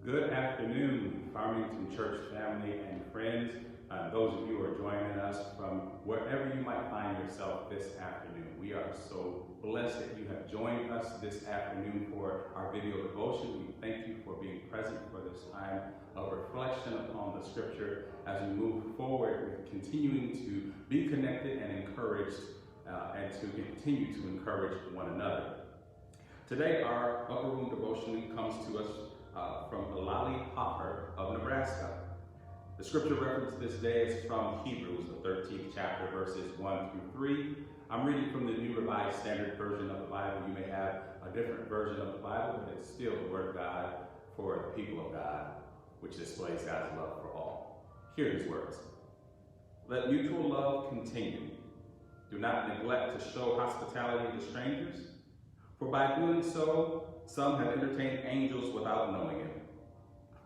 Good afternoon, Farmington Church family and friends. Those of you who are joining us from wherever you might find yourself this afternoon. We are so blessed that you have joined us this afternoon for our video devotion. We thank you for being present for this time of reflection upon the scripture as we move forward with continuing to be connected and encouraged and to continue to encourage one another. Today, our upper room devotion comes to us from Lolly Hopper of Nebraska. The scripture reference this day is from Hebrews, the 13th chapter, verses 1 through 3. I'm reading from the New Revised Standard Version of the Bible. You may have a different version of the Bible, but it's still the Word of God for the people of God, which displays God's love for all. Hear these words. Let mutual love continue. Do not neglect to show hospitality to strangers, for by doing so, some have entertained angels without knowing it.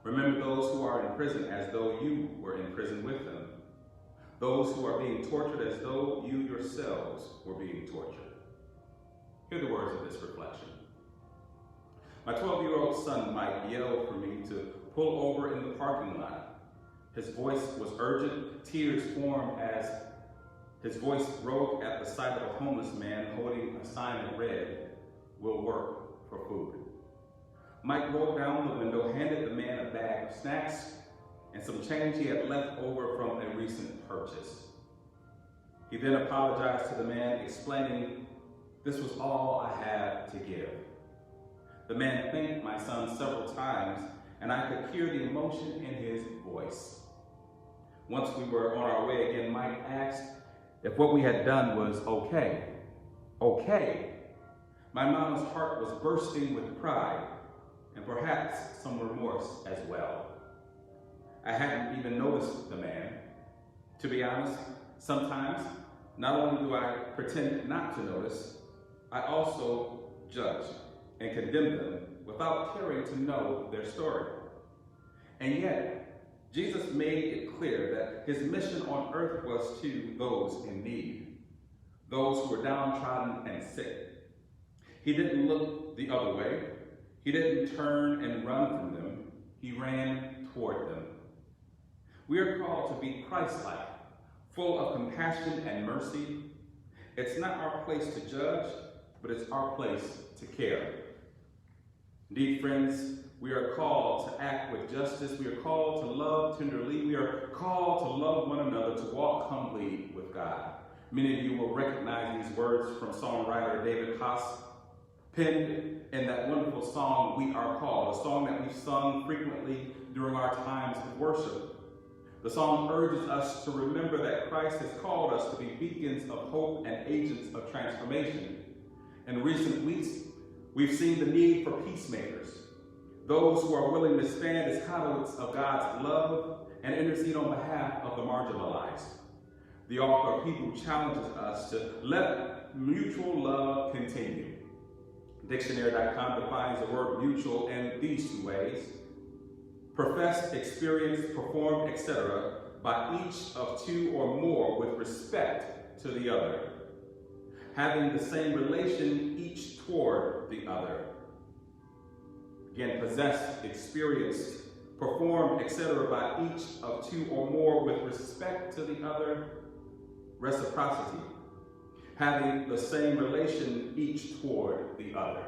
Remember those who are in prison as though you were in prison with them. Those who are being tortured as though you yourselves were being tortured. Hear the words of this reflection. My 12-year-old son Mike yelled for me to pull over in the parking lot. His voice was urgent. Tears formed as his voice broke at the sight of a homeless man holding a sign that read, "Will work for food." Mike rolled down the window, handed the man a bag of snacks and some change he had left over from a recent purchase. He then apologized to the man, explaining, "This was all I had to give." The man thanked my son several times, and I could hear the emotion in his voice. Once we were on our way again, Mike asked if what we had done was okay. Okay. My mom's heart was bursting with pride and perhaps some remorse as well. I hadn't even noticed the man. To be honest, sometimes not only do I pretend not to notice, I also judge and condemn them without caring to know their story. And yet, Jesus made it clear that his mission on earth was to those in need, those who were downtrodden and sick. He didn't look the other way. He didn't turn and run from them. He ran toward them. We are called to be Christ-like, full of compassion and mercy. It's not our place to judge, but it's our place to care. Indeed, friends, we are called to act with justice. We are called to love tenderly. We are called to love one another, to walk humbly with God. Many of you will recognize these words from songwriter David Haas, penned in that wonderful song, "We Are Called," a song that we've sung frequently during our times of worship. The song urges us to remember that Christ has called us to be beacons of hope and agents of transformation. In recent weeks, we've seen the need for peacemakers, those who are willing to stand as conduits of God's love and intercede on behalf of the marginalized. The author of Hebrews challenges us to let mutual love continue. Dictionary.com defines the word mutual in these two ways: professed, experienced, performed, etc., by each of two or more with respect to the other, having the same relation each toward the other. Again, possessed, experienced, performed, etc., by each of two or more with respect to the other. Reciprocity, having the same relation each toward the other.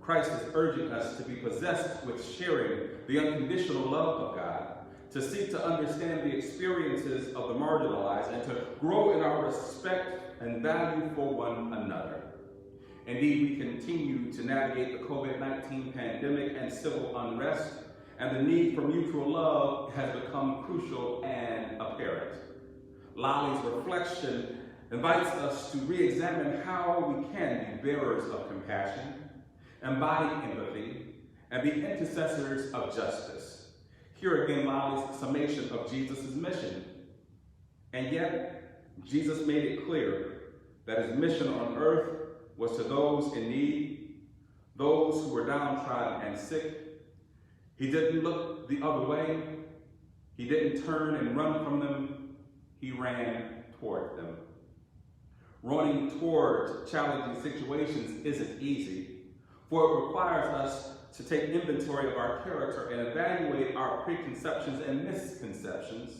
Christ is urging us to be possessed with sharing the unconditional love of God, to seek to understand the experiences of the marginalized, and to grow in our respect and value for one another. Indeed, we continue to navigate the COVID-19 pandemic and civil unrest, and the need for mutual love has become crucial and apparent. Lolly's reflection invites us to re-examine how we can be bearers of compassion, embody empathy, and be intercessors of justice. Here again, Lolly's summation of Jesus' mission. And yet, Jesus made it clear that his mission on earth was to those in need, those who were downtrodden and sick. He didn't look the other way. He didn't turn and run from them. He ran toward them. Running toward challenging situations isn't easy, for it requires us to take inventory of our character and evaluate our preconceptions and misconceptions.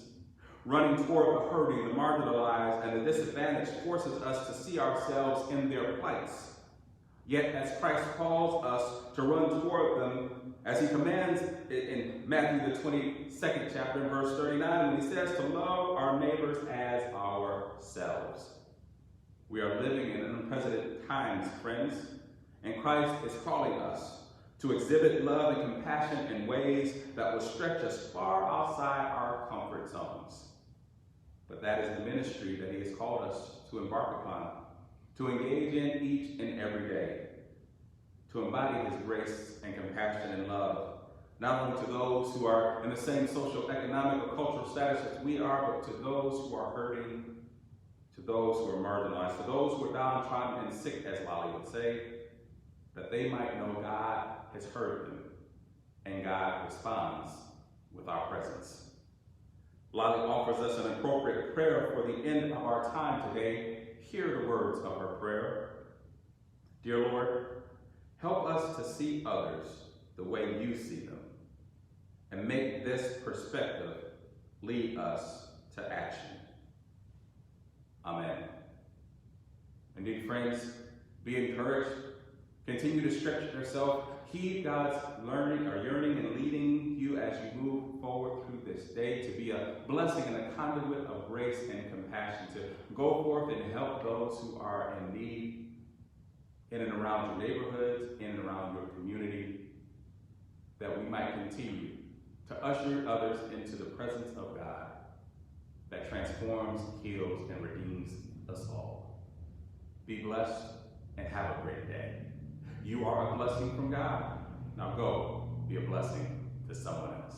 Running toward the hurting, the marginalized, and the disadvantaged forces us to see ourselves in their plights. Yet as Christ calls us to run toward them, as he commands in Matthew the 22nd chapter, verse 39, when he says to love our neighbors as ourselves. We are living in unprecedented times, friends, and Christ is calling us to exhibit love and compassion in ways that will stretch us far outside our comfort zones. But that is the ministry that he has called us to embark upon, to engage in each and every day, to embody his grace and compassion and love, not only to those who are in the same social, economic, or cultural status as we are, but to those who are hurting, to those who are marginalized, to those who are downtrodden and sick, as Lolly would say, that they might know God has heard them, and God responds with our presence. Lolly offers us an appropriate prayer for the end of our time today. Hear the words of her prayer. Dear Lord, help us to see others the way you see them, and make this perspective lead us to action. Amen. Indeed, friends, be encouraged. Continue to stretch yourself. Heed God's yearning and leading you as you move forward through this day to be a blessing and a conduit of grace and compassion, to go forth and help those who are in need in and around your neighborhoods, in and around your community, that we might continue to usher others into the presence of God that transforms, heals, and redeems us all. Be blessed and have a great day. You are a blessing from God. Now go be a blessing to someone else.